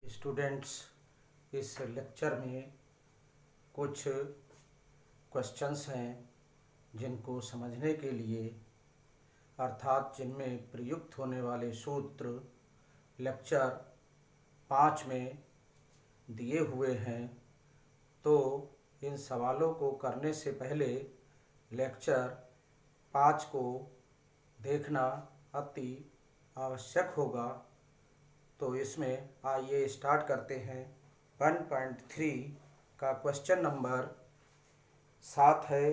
Students, इस lecture में कुछ क्वेश्चंस हैं जिनको समझने के लिए अर्थात जिनमें प्रयुक्त होने वाले सूत्र लेक्चर 5 में दिए हुए हैं। तो इन सवालों को करने से पहले लेक्चर 5 को देखना अति आवश्यक होगा। तो इसमें आइए स्टार्ट करते हैं। 1.3 का क्वेश्चन नंबर 7 है।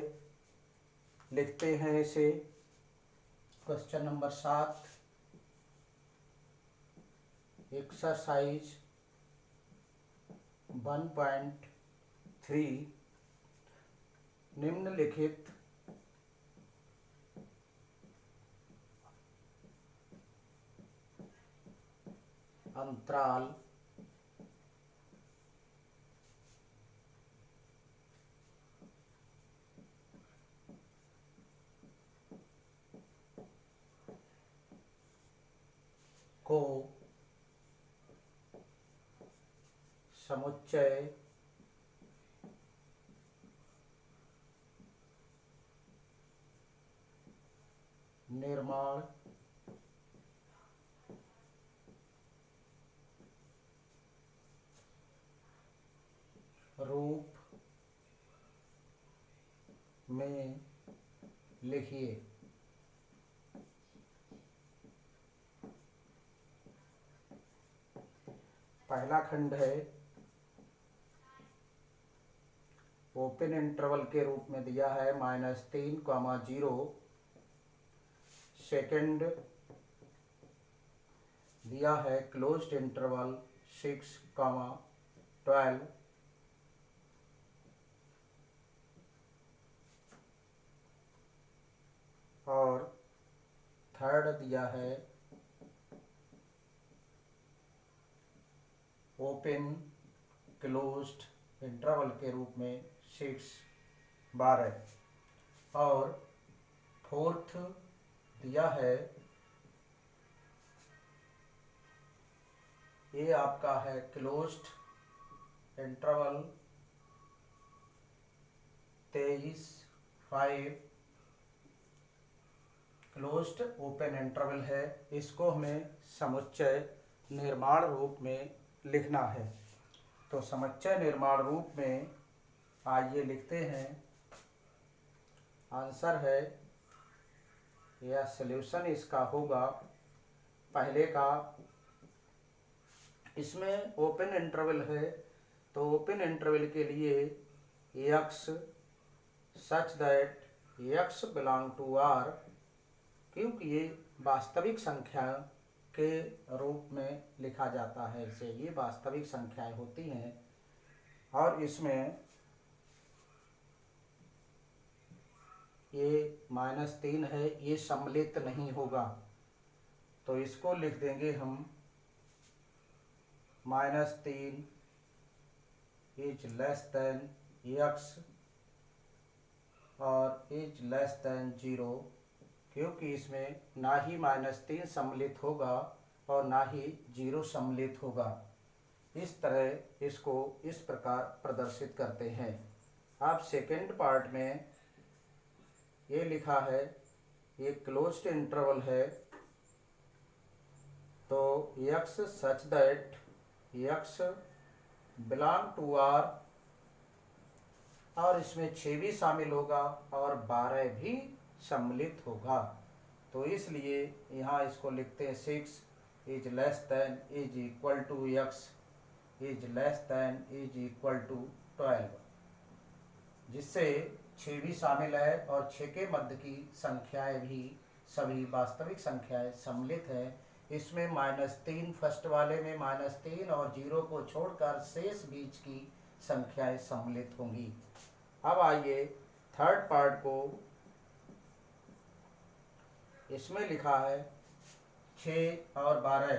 लिखते हैं इसे। क्वेश्चन नंबर 7, एक्सरसाइज 1.3 निम्नलिखित अंतराल को समुच्चय निर्माण रूप में लिखिए। पहला खंड है, ओपन इंटरवल के रूप में दिया है -3, 0। सेकंड दिया है क्लोज्ड इंटरवल 6, 12। और थर्ड दिया है ओपन क्लोज्ड इंटरवल के रूप में 6, 12। और फोर्थ दिया है, ये आपका है closed interval 23, 5। Closed open interval है। इसको हमें समुच्चय निर्माण रूप में लिखना है। तो समुच्चय निर्माण रूप में आइए लिखते हैं। आंसर है या सॉल्यूशन इसका होगा पहले का। इसमें ओपन इंटरवल है तो ओपन इंटरवल के लिए x such that x belong to r, क्योंकि ये वास्तविक संख्या के रूप में लिखा जाता है। इसे ये वास्तविक संख्याएं होती हैं। और इसमें ये -3 है, ये सम्मिलित नहीं होगा। तो इसको लिख देंगे हम -3 इज लेस देन x और इज लेस देन 0, क्योंकि इसमें ना ही -3 सम्मिलित होगा और ना ही 0 सम्मिलित होगा। इस तरह इसको इस प्रकार प्रदर्शित करते हैं। अब सेकेंड पार्ट में ये लिखा है, ये क्लोज्ड इंटरवल है तो x such that x belong to r, और इसमें 6 भी शामिल होगा और 12 भी सम्मिलित होगा। तो इसलिए यहाँ इसको लिखते हैं 6 is less than is equal to x is less than is equal to 12, जिससे 6 भी शामिल है और 6 के मध्य की संख्याएं भी सभी वास्तविक संख्याएं सम्मिलित है। इसमें -3 फर्स्ट वाले में -3 और 0 को छोड़कर शेष बीच की संख्याएं सम्मिलित होंगी। अब आइए थर्ड पार्ट को। इसमें लिखा है 6 और 12।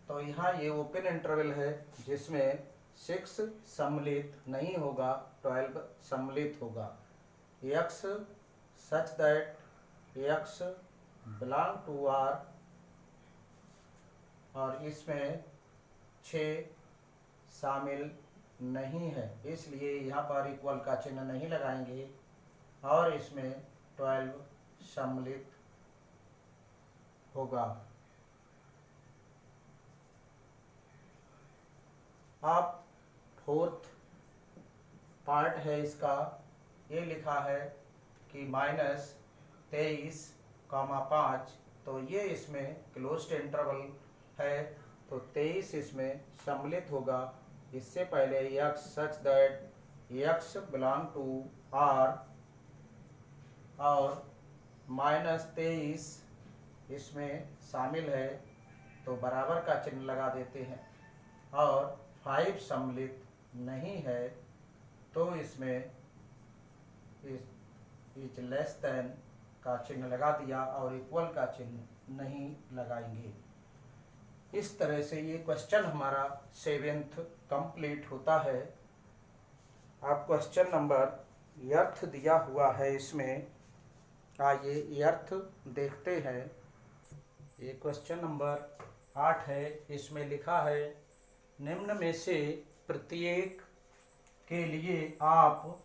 तो यहाँ ये ओपन इंटरवल है जिसमें 6 सम्मिलित नहीं होगा, 12 सम्मिलित होगा। x such that x belong to r, और इसमें 6 शामिल नहीं है, इसलिए यहाँ पर इक्वल का चिन्ह नहीं लगाएंगे और इसमें 12 सम्मिलित होगा। अब फोर्थ पार्ट है इसका, ये लिखा है कि -23,5, तो ये इसमें क्लोज्ड इंटरवल है, तो 23 इसमें सम्मिलित होगा। इससे पहले x such that x belong to R और -23 इसमें शामिल है, तो बराबर का चिन्ह लगा देते हैं, और 5 सम्मिलित नहीं है, तो इसमें इज लेस देन का चिन्ह लगा दिया और इक्वल का चिन्ह नहीं लगाएंगे। इस तरह से ये क्वेश्चन हमारा 7th कंप्लीट होता है। आप क्वेश्चन नंबर अर्थ दिया हुआ है इसमें, आइए अर्थ देखते हैं। ये क्वेश्चन नंबर 8 है, इसमें लिखा है निम्न में से प्रत्येक के लिए आप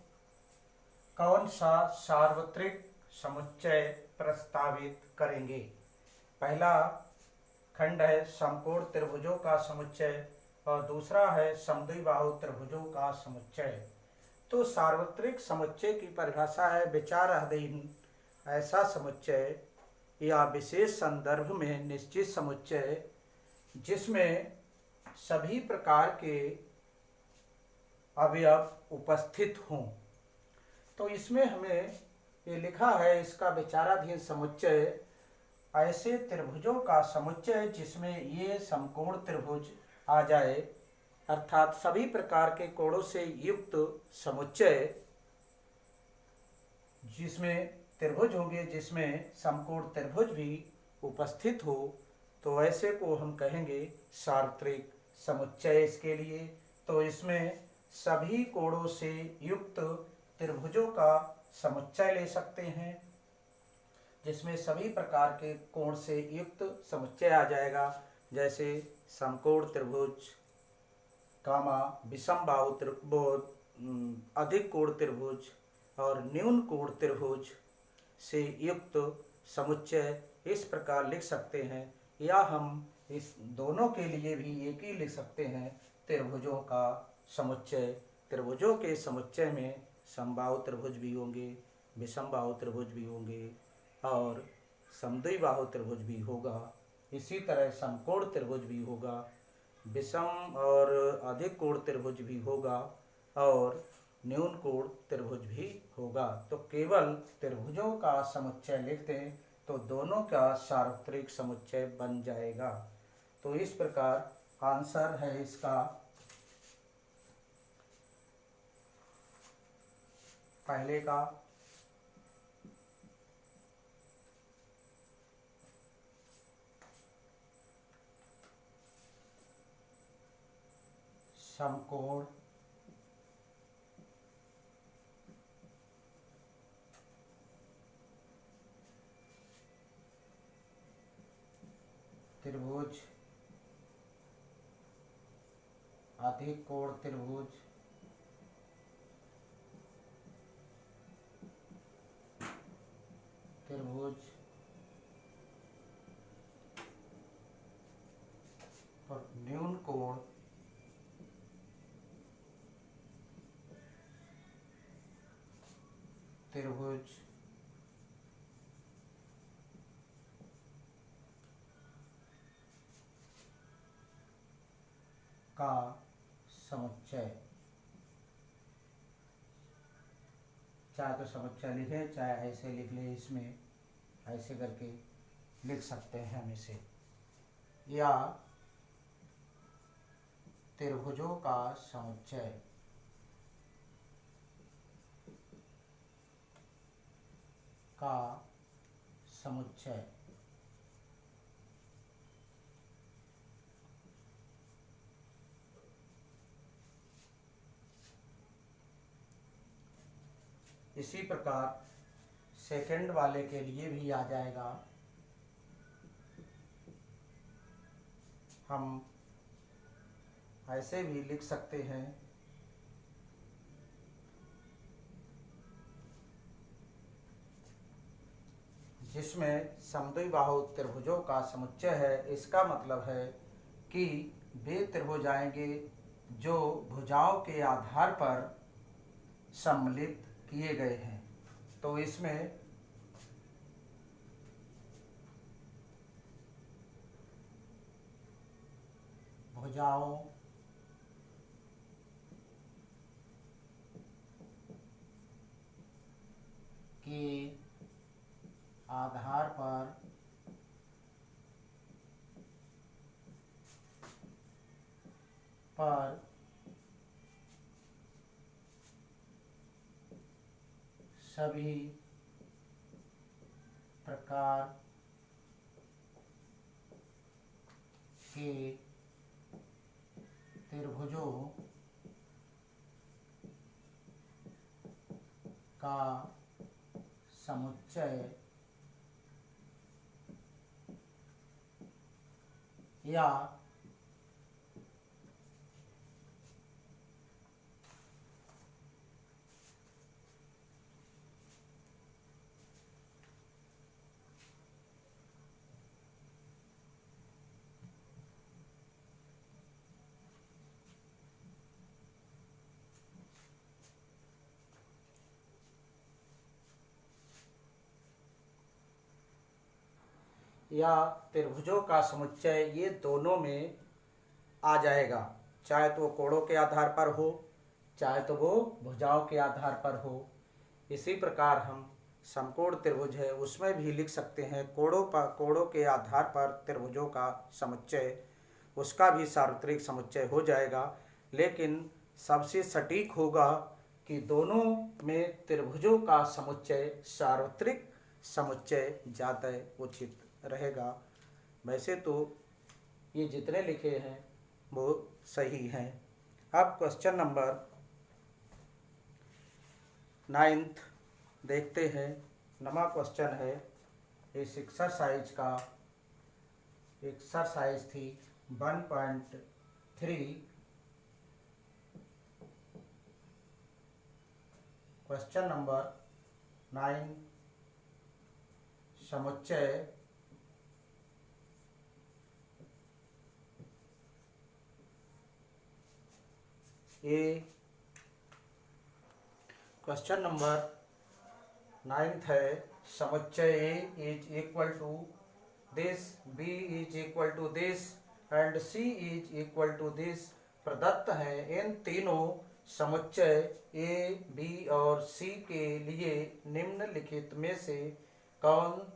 कौन सा सार्वत्रिक समुच्चय प्रस्तावित करेंगे। पहला खंड है समकोण त्रिभुजों का समुच्चय और दूसरा है समद्विबाहु त्रिभुजों का समुच्चय। तो सार्वत्रिक समुच्चय की परिभाषा है विचाराधीन ऐसा समुच्चय या विशेष संदर्भ में निश्चित समुच्चय जिसमें सभी प्रकार के अवयव उपस्थित हों। तो इसमें हमें ये लिखा है, इसका विचाराधीन समुच्चय ऐसे त्रिभुजों का समुच्चय जिसमें ये समकोण त्रिभुज आ जाए, अर्थात सभी प्रकार के कोणों से युक्त समुच्चय जिसमें त्रिभुज होंगे जिसमें समकोण त्रिभुज भी उपस्थित हो, तो ऐसे को हम कहेंगे सार्वत्रिक समुच्चय। इसके लिए तो इसमें सभी कोणों से युक्त त्रिभुजों का समुच्चय ले सकते हैं, जिसमें सभी प्रकार के कोण से युक्त समुच्चय आ जाएगा, जैसे समकोण त्रिभुज, विषम बाहु त्रिभुज, अधिक कोण त्रिभुज और न्यून कोण त्रिभुज से युक्त समुच्चय इस प्रकार लिख सकते हैं। या हम इस दोनों के लिए भी एक ही लिख सकते हैं, त्रिभुजों का समुच्चय। त्रिभुजों के समुच्चय में समबाहु त्रिभुज भी होंगे, विषम बाहु त्रिभुज भी होंगे और समद्विबाहु त्रिभुज भी होगा। इसी तरह समकोण त्रिभुज भी होगा, विषम और अधिक कोण त्रिभुज भी होगा और न्यून कोण त्रिभुज भी होगा। तो केवल त्रिभुजों का समुच्चय लिख दें तो दोनों का सार्वत्रिक समुच्चय बन जाएगा। तो इस प्रकार आंसर है इसका पहले का समकोण त्रिभुज, अधिक कोण त्रिभुज, और न्यून कोण त्रिभुज का समुच्चय। चाहे तो समुच्चय लिखे, चाहे ऐसे लिख ले, इसमें ऐसे करके लिख सकते हैं हम इसे। या त्रिभुजों का समुच्चय का समुच्चय इसी प्रकार सेकंड वाले के लिए भी आ जाएगा। हम ऐसे भी लिख सकते हैं, जिसमें समद्विबाहु त्रिभुजों का समुच्चय है। इसका मतलब है कि वे त्रिभुज आएंगे जो भुजाओं के आधार पर सम्मिलित किए गए हैं। तो इसमें भुजाओं के आधार पर सभी प्रकार के त्रिभुजों का समुच्चय या त्रिभुजों का समुच्चय, ये दोनों में आ जाएगा। चाहे तो वो कोणों के आधार पर हो, चाहे तो वो भुजाओं के आधार पर हो। इसी प्रकार हम समकोण त्रिभुज है उसमें भी लिख सकते हैं, कोणों के आधार पर त्रिभुजों का समुच्चय, उसका भी सार्वत्रिक समुच्चय हो जाएगा। लेकिन सबसे सटीक होगा कि दोनों में त्रिभुजों का समुच्चय सार्वत्रिक समुच्चय ज़्यादा उचित रहेगा। वैसे तो ये जितने लिखे हैं वो सही हैं। अब क्वेश्चन नंबर 9 देखते हैं। 9वां क्वेश्चन है इस एक्सरसाइज का, एक्सरसाइज थी 1.3। क्वेश्चन नंबर 9, समुच्चय ए। क्वेश्चन नंबर 9 है, समुच्चय A is equal to this, B is equal to this and C is equal to this प्रदत्त है। इन तीनों समुच्चय ए, बी और सी के लिए निम्नलिखित में से कौन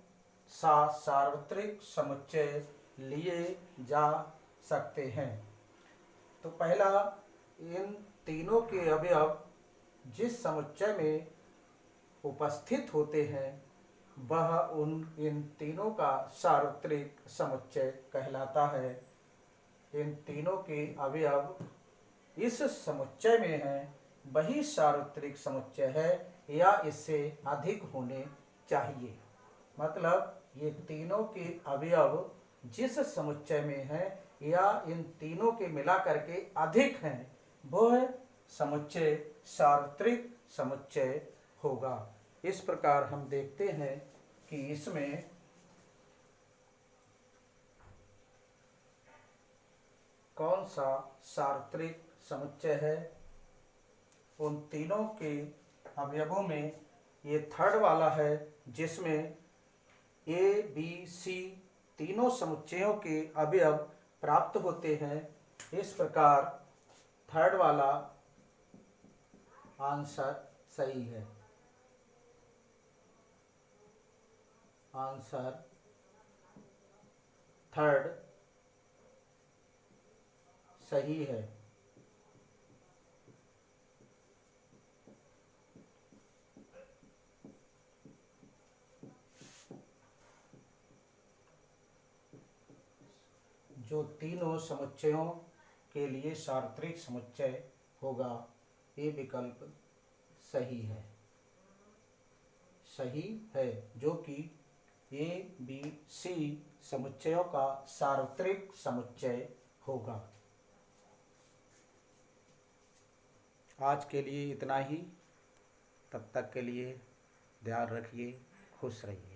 सा सार्वत्रिक समुच्चय लिए जा सकते हैं। तो पहला, इन तीनों के अवयव जिस समुच्चय में उपस्थित होते हैं वह इन तीनों का सार्वत्रिक समुच्चय कहलाता है। इन तीनों के अवयव इस समुच्चय में हैं, वही सार्वत्रिक समुच्चय है या इससे अधिक होने चाहिए। मतलब ये तीनों के अवयव जिस समुच्चय में हैं या इन तीनों के मिला करके अधिक हैं, वह समुच्चय सार्वत्रिक समुच्चय होगा। इस प्रकार हम देखते हैं कि इसमें कौन सा सार्वत्रिक समुच्चय है। उन तीनों के अवयवों में ये थर्ड वाला है, जिसमें ए, बी, सी तीनों समुच्चयों के अवयव प्राप्त होते हैं। इस प्रकार थर्ड वाला आंसर सही है। आंसर थर्ड सही है। जो तीनों समुच्चयों के लिए सार्वत्रिक समुच्चय होगा, ये विकल्प सही है। सही है, जो कि ए, बी, सी समुच्चयों का सार्वत्रिक समुच्चय होगा। आज के लिए इतना ही। तब तक के लिए ध्यान रखिए, खुश रहिए।